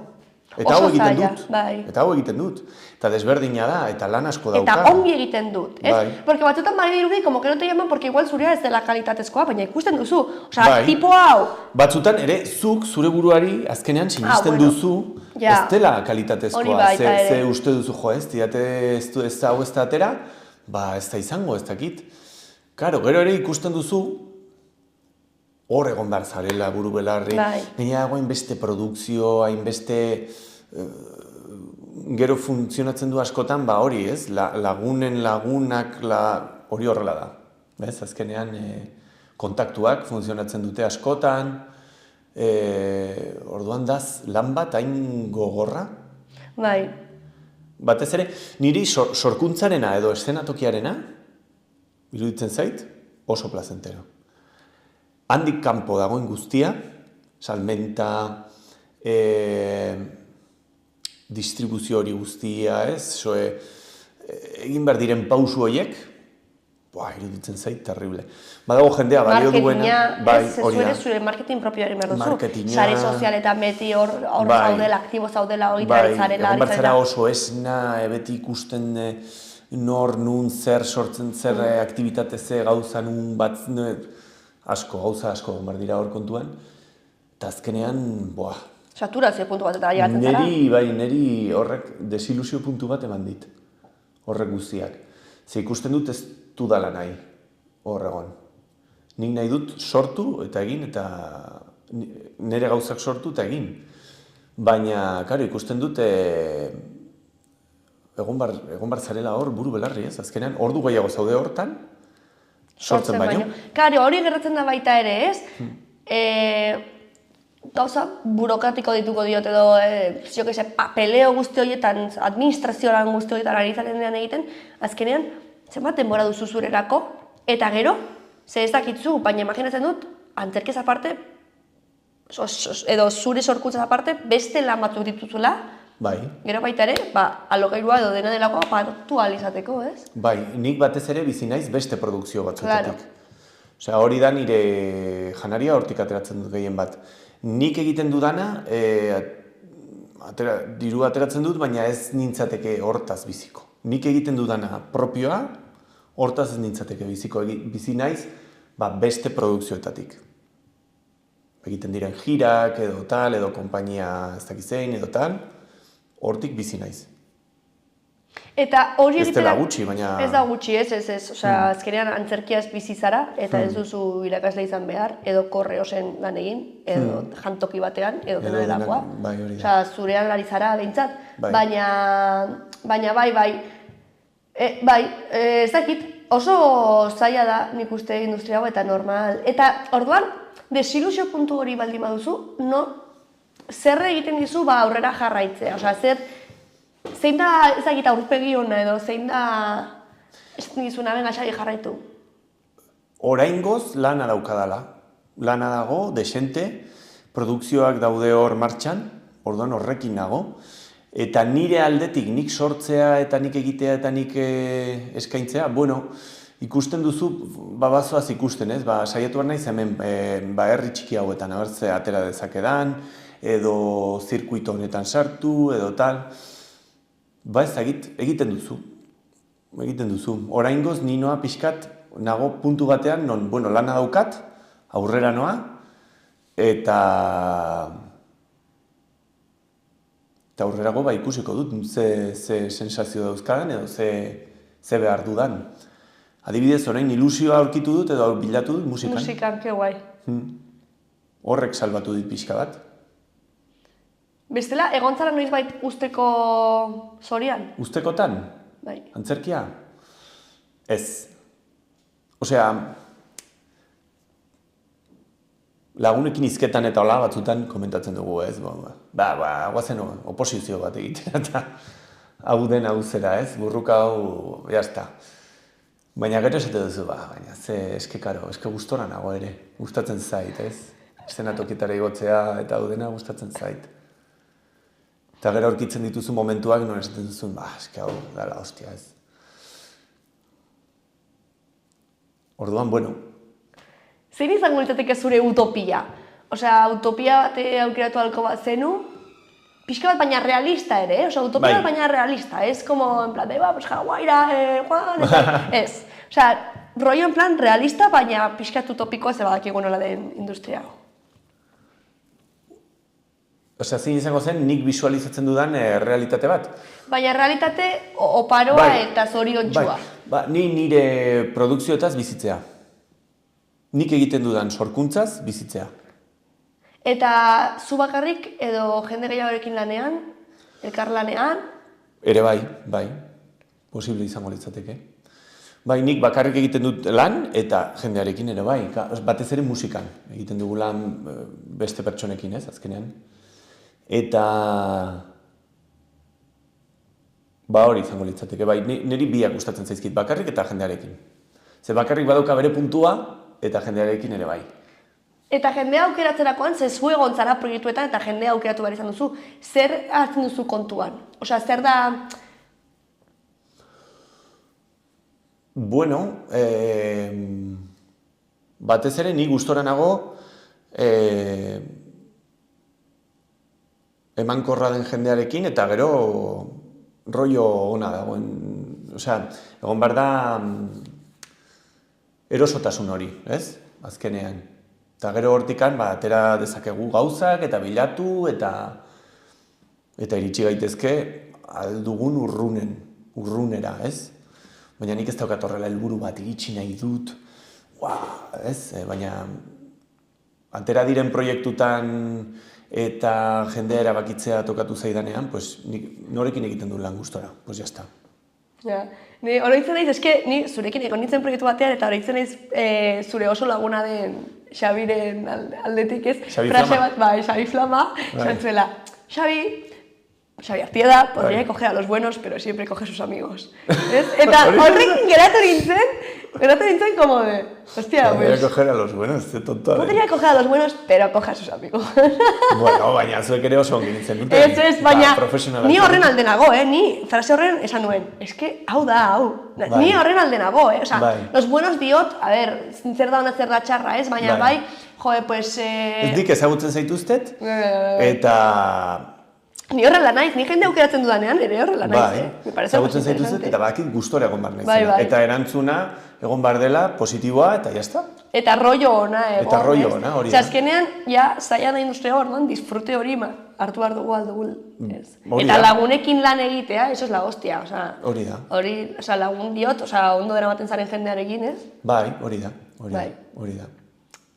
Eta hau egiten dut. Eta hau egiten dut. Eta desberdina da, eta lan asko dauka. Eta ongi egiten dut, ez? Porque batzutan bari dirudi, como que no te llaman porque igual zurea ez dela kalitatezkoa, baina ikusten duzu. Osea, tipo hau. Batzutan ere, zuk zure buruari azkenean sinisten duzu, ez dela kalitatezkoa. Ze uste duzu, ez didate ez hau ez da atera, ez da izango, ez dakit. Karo, gero ere ikusten duzu, hor egon behar zarela buru belarri, gaina hainbeste produkzio, hainbeste gero funtzionatzen du askotan, hori ez, lagunen lagunak hori horrela da. Bez, azkenean kontaktuak funtzionatzen dute askotan, orduan daz lan bat hain gogorra. Bai. Batez ere, niri sorkuntzarena edo eszenatokiarena, iruditzen zait, oso plazentero. Handik kanpo dagoen guztia, salmenta, distribuzio hori guztia, egin behar diren pausu horiek, iruditzen zait, terrible. Badago jendea, balio duena, zure marketing propioari behar duzu. Sare sozialetan beti hor zaudela, aktibo zaudela, hori zarela. Egon behar zara oso esna, beti ikusten nor, nun, zer sortzen, zer aktibitate ze gauza, nun bat, gauza asko behar dira hor kontuan, eta azkenean, saturazio puntu bat eta aibatzen zara? Neri horrek desilusio puntu bat eman dit, horrek guztiak. Ze ikusten dut ez dudala nahi, horregon. Nik nahi dut sortu eta egin, eta nire gauzak sortu eta egin. Baina, karo, ikusten dut egon bar zarela hor buru belarri, ez? Azkenean, ordu gehiago zaude hortan, sortzen baino. Karo, hori gertatzen da baita ere, ez? Gauza burokratiko dituko diot edo, papeleo guzti horietan, administrazioan guzti horietan ari zaren denean egiten, azkenean, zenbat denbora duzu zurerako, eta gero, ze ez dakitzu, baina imaginatzen dut, antzerkez aparte, edo zure sorkuntzaz aparte, beste lan batzuk dituzula, gero baita ere, alokairua edo dena delakoa partu izateko, ez? Bai, nik batez ere bizi naiz beste produkzio batzuetatik. Osea, hori da nire janaria hortik ateratzen dut gehien bat. Nik egiten dudana, diru ateratzen dut, baina ez nintzateke hortaz biziko. Nik egiten dudana propioa, hortaz ez nintzateke biziko. Bizi naiz, beste produkzioetatik. Egiten diren jirak, edo tal, edo konpainia ez dakizein, edo tal, hortik bizi naiz. Eta hori Ez dela gutxi, baina... Ez da gutxi, ez. Osea, azkenean antzerkiaz bizi zara, eta ez duzu irakasle izan behar, edo korreosen lan egin, edo jantoki batean, edo dena delakoa. Osea, zurean ari zara behintzat. Baina bai, ez dakit, oso zaila da nik uste industria hau eta normal. Eta orduan, desilusio puntu hori baldin baduzu, zer egiten dizu aurrera jarraitzea? Osea, zein da ezagita aurpegi hona edo, zein da ez dizuna benga Xabi jarraitu? Oraingoz lana daukadala. Lana dago, desente, produkzioak daude hor martxan, orduan horrekin nago. Eta nire aldetik nik sortzea eta nik egitea eta nik eskaintzea, bueno, ikusten duzu, bazoaz ikusten, ez? Saiatu behar naiz hemen herri txiki hauetan, abertze atera dezakedan, edo zirkuito honetan sartu, edo tal. Ez egiten duzu. Oraingoz ninoa pixkat nago puntu batean, non, bueno, lana daukat, aurrera noa, eta aurrerago ikusiko dut, ze sensazio dauzkadan, edo ze behar dudan. Adibidez, orain ilusioa aurkitu dut, edo bilatu dut musikan. Musikan, ke guai. Horrek salbatu dit pixka bat. Bestela, egontzara noizbait usteko zorian? Ustekotan? Bai. Antzerkia? Ez. Osea, lagunekin izketan eta hola batzutan komentatzen dugu, ez? Guazen oposizio bat egitea eta hau den hau zera, ez? Burruka hau, jazta. Baina gero esate duzu, baina eske karo, eske gustora nago ere. Gustatzen zait, ez? Eszenatokitara igotzea eta hau dena gustatzen zait. Eta gero aurkitzen dituzu momentuak, non esaten duzun, eske hau, dala, hostia, ez. Orduan, bueno. Zein izango litzateke zure utopia? Osea, utopia bat aukiratu halko bat zenu, pixka bat baina realista ere, osea, utopia bat baina realista, ez como, en plan, pues Hawaira, Juan, ez. Osea, rollo en plan realista, baina pixkat utopikoa ze badakigu nola den industria. Osea, zein izango zen, nik visualizatzen dudan realitate bat. Baina realitate oparoa eta zoriontxua. Ni nire produkzioetaz bizitzea. Nik egiten dudan sorkuntzaz bizitzea. Eta zu bakarrik edo jende gehiagorekin lanean, elkar lanean? Ere bai. Posible izango litzateke. Bai, nik bakarrik egiten dut lan eta jendearekin ere bai. Batez ere musikan egiten dugu lan beste pertsonekin, ez, azkenean. Eta hori izango litzateke, bai, niri biak gustatzen zaizkit, bakarrik eta jendearekin. Ze bakarrik badauka bere puntua eta jendearekin ere bai. Eta jendea aukeratzerakoan, ze zu egon zara proiektuetan eta jendea aukeratu behar izan duzu, zer hartzen duzu kontuan? Osea, zer da... Bueno, batez ere ni gustora nago emankorra den jendearekin eta gero rollo ona dagoen, osea, egon behar da erosotasun hori, ez? Azkenean. Eta gero hortikan, atera dezakegu gauzak eta bilatu eta iritsi gaitezke aldugun urrunera, ez? Baina nik ez daukat horrela helburu bat iritsi nahi dut, ez? Baina atera diren proiektutan eta jendea erabakitzea tokatu zaidanean, pues norekin egiten duen lan gustora, pues jazta. Ni oroitzen naiz, eske ni zurekin egon nintzen proiektu batean eta oroitzen naiz zure oso laguna den Xabiren aldetik, ez? Xabi Flama. Bai, Xabi Flama, zantzuela. Xabi Artieda podría coger a los buenos, pero siempre coge a sus amigos. Eta horrekin geratu nintzen como de... Hostia, pues... Podría coger a los buenos, ze tontoa. Podría coger a los buenos, pero coge a sus amigos. Bueno, baina zuek ere oso ongi nintzen duten. Ez, baina ni horren alde nago, ni frase horren esan nuen. Eske, hau da, hau. Ni horren alde nago, Osea, los buenos diot, a ver, zer da ona zer da txarra, ez? Baina bai, joe, pues... Ez dik ezagutzen zaituztet, eta... Ni horrela naiz, ni jende aukeratzen dudanean, ere horrela naiz, ezagutzen zaituztet, eta bakit gustora egon behar naizena. Eta erantzuna egon behar dela, positiboa, eta jazta. Eta rollo ona egon, Eta rollo ona, hori da. Azkenean, ja, zaila da industria hor, disfrute hori hartu behar dugu aldugu, ez. Eta lagunekin lan egitea, eso es la hostia, osea. Hori da. Hori, osea, lagun diot, osea, ondo deramaten zaren jendearekin, ez? Bai, hori da.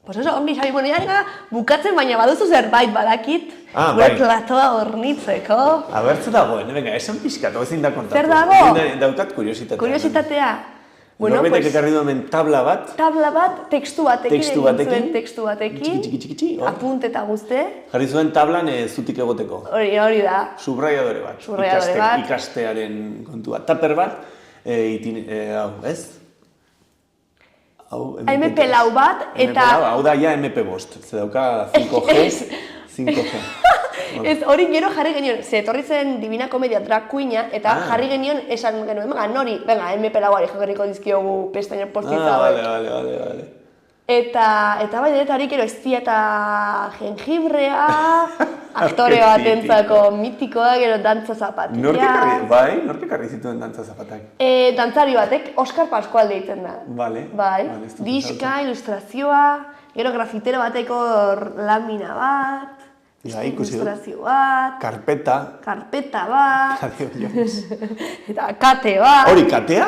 Pues eso, ongi, Xabi, bueno, ya bukatzen, baina baduzu zerbait badakit, gure platoa hornitzeko. Abertze dagoen, venga, esan pixkat, ezin da kontatu. Zer dago? Daukat kuriositatea. Kuriositatea. Norbetek ekarri du hemen tabla bat. Tabla bat, tekstu batekin, txiki, apunt eta guzte. Jarri zuen tablan zutik egoteko. Hori da. Subraiadore bat. Ikastearen kontua. Taper bat, hau, ez? MP lau bat, eta... Hau da ja MP bost, ze dauka 5G. Ez, hori gero jarri genion, ze etorri zen Divina Komedia drag queena, eta jarri genion esan genuen, nori, venga, MP lauari jakarriko dizkiogu pestaina postitza hori. Vale. Eta bai, eta hori gero eztia eta jengibrea, aktore bat entzako mitikoa, gero dantza zapatia. Nortek arri zituen dantza zapatak? Dantzari batek, Oskar Pascual deitzen da. Bai. Diska, ilustrazioa, gero grafitero bateko lamina bat, ilustrazio bat, karpeta bat, eta kate bat. Hori, katea?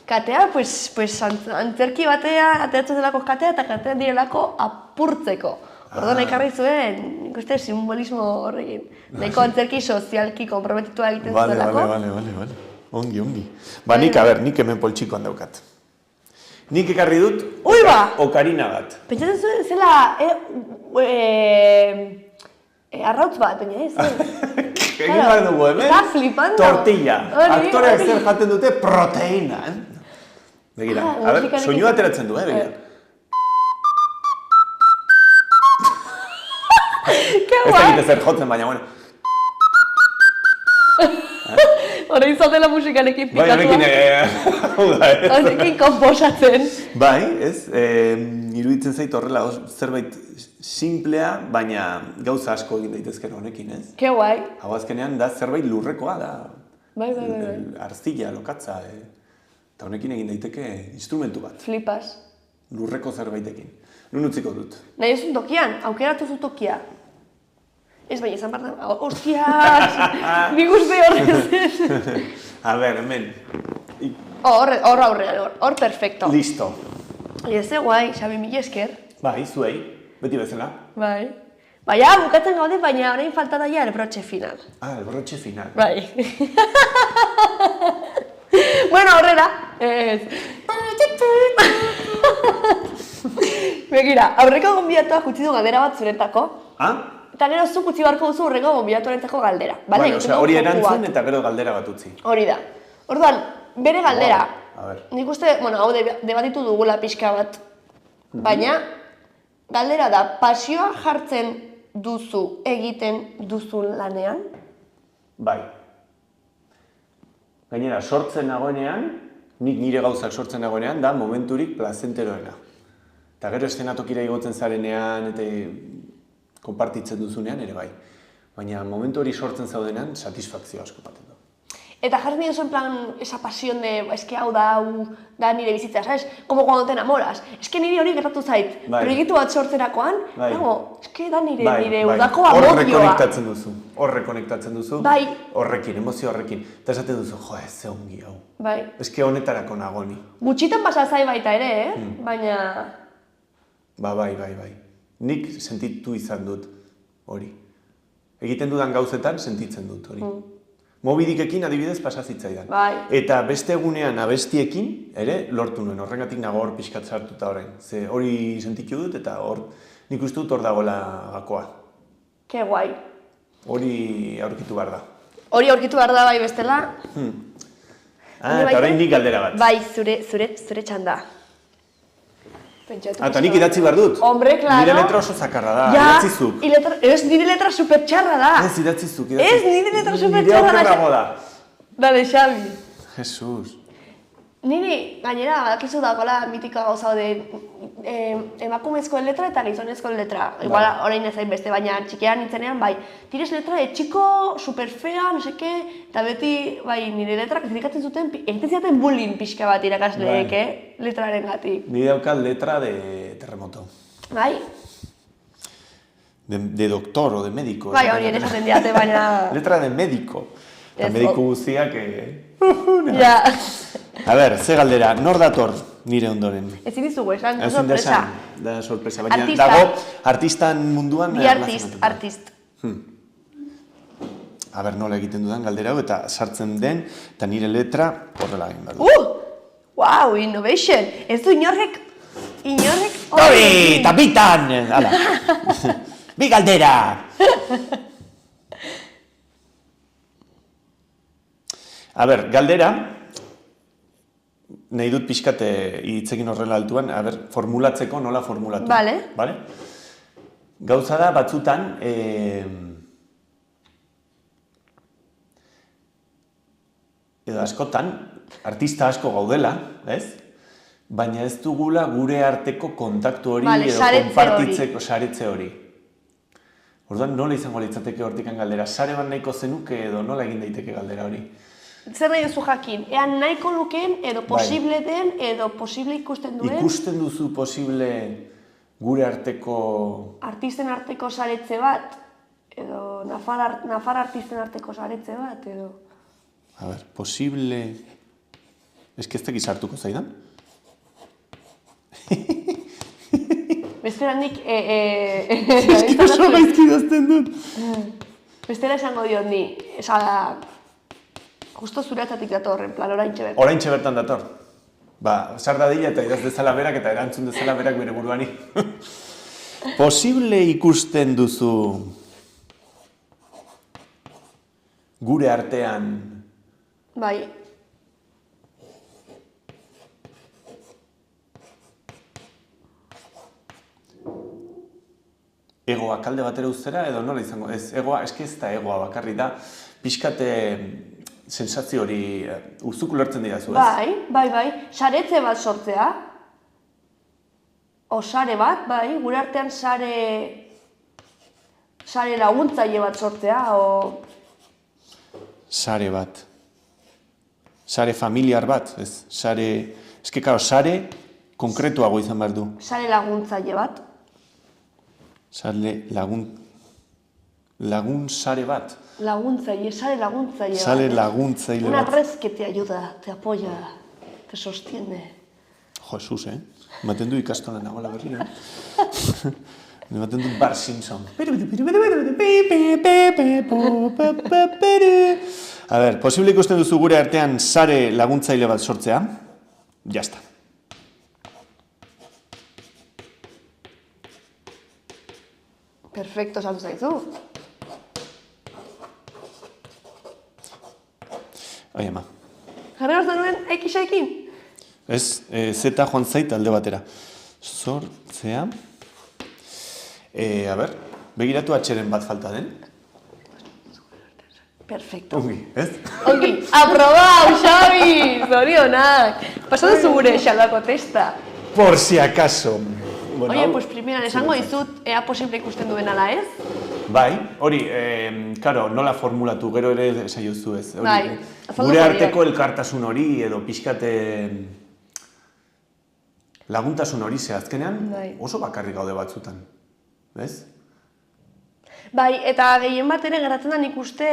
Katea, pues antzerki batea, ateratzen delako katea, eta katea direlako apurtzeko. Orduan ekarri zuen, nik uste simbolismo horrekin. Nahiko antzerki sozialki komprometitua egiten zuelako. Vale. Ongi. Ba, nik hemen poltsikoan daukat. Nik ekarri dut okarina bat. Pentsatzen zuen zela, arrautz bat, baina ez. Egin behar dugu hemen, tortilla. Aktoreak zer jaten dute proteína. Begira, soinu ateratzen du, begira. Ez egite zer jotzen, baina, bueno. Horein zatela musikarekin pikatua. Horekin komposatzen. Bai, ez, iruditzen zait horrela zerbait simplea, baina gauza asko egin daitezken honekin, ez? Ke guai. Hau azkenean da zerbait lurrekoa da. Bai. Arzilla, lokatza, eta honekin egin daiteke instrumentu bat. Flipas. Lurreko zerbaitekin. Nun utziko dut. Nahi ez tokian, aukeratu zu tokia. Ez baina izan bartan, hostias, nik uste horrez. A ber, hemen. Hor aurrean, hor perfecto. Listo. Ez guai, Xabi, mila esker. Bai, zuei, beti bezala. Bai. Baina, bukatzen gaude, baina orain falta daia el broche final. El broche final. Bai. Bueno, horrela. Begira, aurreko gonbidatuak utzi du galdera bat zuretako. Eta gero zuk utzi beharko duzu aurreko gonbidatuarentzako galdera. Hori erantzun eta gero galdera bat utzi. Hori da. Orduan, bere galdera. Nik uste, hau debatitu dugula pixka bat. Baina, galdera da, pasioa jartzen duzu egiten duzun lanean? Bai. Gainera, sortzen nagoenean, nik nire gauzak sortzen nagoenean, da momenturik plazenteroena. Eta gero eszenatokira igotzen zarenean, eta konpartitzen duzunean ere bai. Baina momentu hori sortzen zaudenean, satisfakzio asko paten du. Eta jarri nire en plan, esa pasión de, eske hau da nire bizitza, sabes? Como cuando te enamoras. Eske nire hori gertatu zait, proiektu bat sortzerakoan, dago, eske da nire udako amodioa. Horre konektatzen duzu, horrekin, emozio horrekin. Eta esaten duzu, jo, ez ze ongi hau. Eske honetarako nagoni. Gutxitan pasa zai baita ere, baina... Bai. Nik sentitu izan dut hori. Egiten dudan gauzetan sentitzen dut hori. Mobidikekin adibidez pasa zitzaidan. Eta beste egunean abestiekin ere lortu nuen, horrengatik nago hor pixkat sartuta orain. Ze hori sentitu dut eta hor nik uste dut hor dagoela gakoa. Ke guai. Hori aurkitu behar da. Hori aurkitu behar da bai bestela. Eta orain nik galdera bat. Bai, zure txanda. Eta nik idatzi behar dut. Hombre, claro. Nire letra oso zakarra da, idatzi zuk. Ez nire letra supertxarra da. Ez, idatzi zuk. Ez nire letra supertxarra da. Nire okerrago da. Dale, Xabi. Jesus. Niri, gainera, badakizu dagoela mitikoa gauza de emakumezkoen letra eta gizonezkoen letra. Igual, orain ez hain beste, baina txikian nintzenean, bai, tires letra de chico, superfea, no seke, eta beti, bai, nire letrak kritikatzen zuten, egiten ziaten bullying pixka bat irakasleek, letraren gatik. Nire daukat letra de terremoto. Bai? de doctor o de médico. Bai, hori ere esaten diate, baina... Letra de médico. Eta mediku guztiak... Ja. A ber, ze galdera, nor dator nire ondoren? Ezin dizugu esan, Ezin sorpresa. da sorpresa, baina Artista. dago artistan munduan... Bi artist. A ber, nola egiten dudan galdera hau, eta sartzen den, eta nire letra horrela egin behar du. Wow, innovation! Ez du inorrek... Hori, eta bitan! Hala. Bi galdera! A ber, galdera, nahi dut pixkat hitzekin horrela altuan, a ber, formulatzeko nola formulatu. Vale. Gauza da, batzutan, edo askotan, artista asko gaudela, ez? Baina ez dugula gure arteko kontaktu hori edo konpartitzeko saretze hori. Orduan, nola izango litzateke hortikan galdera? Sare bat nahiko zenuke edo nola egin daiteke galdera hori? Zer nahi duzu jakin? Ean nahiko lukeen edo posible den edo posible ikusten duen? Ikusten duzu posible gure arteko... Artisten arteko saretze bat? Edo nafar artisten arteko saretze bat? Edo... A ber, posible... Ez que ez tekiz hartuko zaidan? Bestela nik... Ez que oso gaizki dazten dut. Bestela esango diot ni. Justo zureatzatik dator, en plan, oraintxe bertan. Oraintxe bertan dator. Ba, sar dadila eta idaz dezala berak eta erantzun dezala berak bere buruani. Posible ikusten duzu gure artean... Bai. Egoa kalde batera uztera edo nola izango? Ez, egoa, eski ez da egoa bakarri da, pixkate sensazio hori uzuk ulertzen didazu, ez? Bai. Saretze bat sortzea. O sare bat, bai, gure artean sare laguntzaile bat sortzea, o... Sare bat. Sare familiar bat, ez? Sare... Ez que, karo, sare konkretuago izan behar du. Sare laguntzaile bat. Sare lagun sare bat. Sare laguntzaile bat. Sare laguntzaile bat. Una red que te ayuda, te apoya, te sostiene. Jo, Jesus, Ematen du ikastolan nagoela berriro, Ematen du Bart Simpson. A ber, posible ikusten duzu gure artean sare laguntzaile bat sortzea? Jazta. Perfecto, saltu zaizu. Oi, ama. Jarri horzen nuen X-ekin? Ez, Z joan zait alde batera. Sortzea. A ber, begiratu atxeren bat falta den. Perfecto. Ongi, ez? Ongi, aprobau, Xabi! Zorionak! Pasatu zu gure xaldako testa. Por si acaso. Bueno, Oye, pues primeran, esango dizut, ea posible ikusten duen ala, ez? Bai, hori, karo, nola formulatu, gero ere saiozu ez. Bai, gure arteko elkartasun hori edo pixkate laguntasun hori zehazkenean oso bakarrik gaude batzutan, ez? Bai, eta gehien bat ere geratzen da nik uste...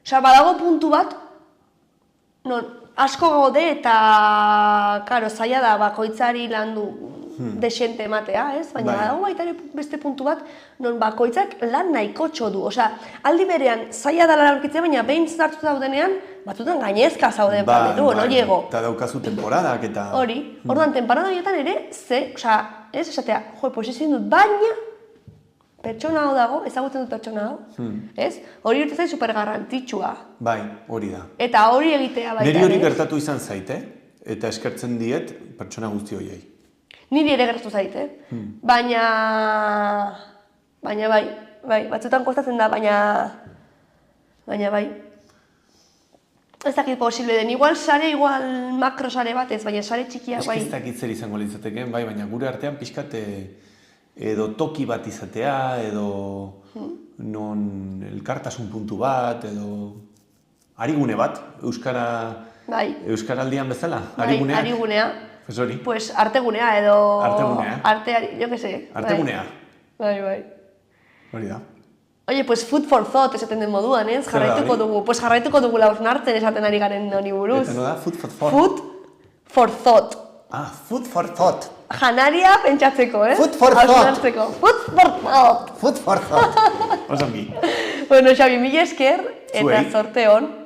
badago puntu bat, non asko gaude eta, karo, zaila da bakoitzari landu desente ematea, ez? Baina dago baita ere beste puntu bat, non bakoitzak lan nahikotxo du. Osea, aldi berean zaila da lan aurkitzea, baina behin zartu daudenean, batzutan gainezka zauden planetu, no llego. Eta daukazu temporadak eta... Hori, orduan, temporada horietan ere, osea, ez esatea, pues ezin dut, baina pertsona hau dago, ezagutzen dut pertsona hau, ez? Hori urte zait supergarrantzitsua. Bai, hori da. Eta hori egitea baita. Neri hori gertatu izan zaite, eta eskertzen diet pertsona guzti horiei. Niri ere gertatu zaite, baina bai, batzutan kostatzen da, baina bai. Ez dakit posible den, igual sare, igual makro sare bat ez, baina sare txikiak bai. Ez dakit zer izango litzateke, bai, baina gure artean pixkat edo toki bat izatea, edo non elkartasun puntu bat, edo harigune bat, Euskaraldian bezala, harigunea. Pues hori. Pues artegunea edo... Artegunea. Arteari, jo que sé. Artegunea. Bai. Hori da. Oye, pues food for thought esaten den moduan, ez? Jarraituko dugu. Pues jarraituko dugu lausnartzen esaten ari garen honi buruz. Eta no da, food for thought. Food for thought. Ah, food for thought. Janaria pentsatzeko, eh? Food for thought. Hausnartzeko. Food for thought. Food for thought. Osongi. Bueno, Xabi, mila esker eta Zuei. zorte hon.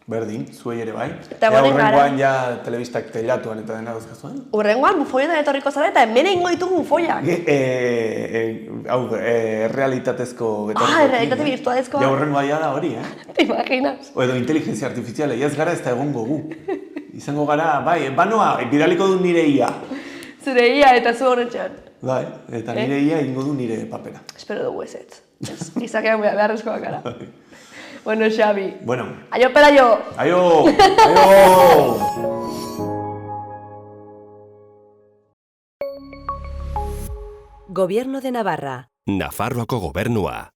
Berdin, zuei ere bai. Eta egonen gara. Horrengoan ja telebistak telatuan eta dena dauzkazuan. Urrengoan bufoietan etorriko zara eta hemen egingo ditugu bufoiak. Hau, realitatezko realitate virtualezkoa. Ja, horrengoa ja da hori, Te imaginas? Edo inteligentzia artifiziala, ez gara ez da egongo gu. Izango gara, bai, banoa, bidaliko du nire ia. Zure ia eta zu horretxean. Bai, eta nire ia ingo du nire papera. Espero dugu ezetz. Izakean beharrezkoak gara. Bueno, Xabi. Bueno. Aio, pelaio! Aio! Aio! Gobierno de Navarra. Nafarroako gobernua.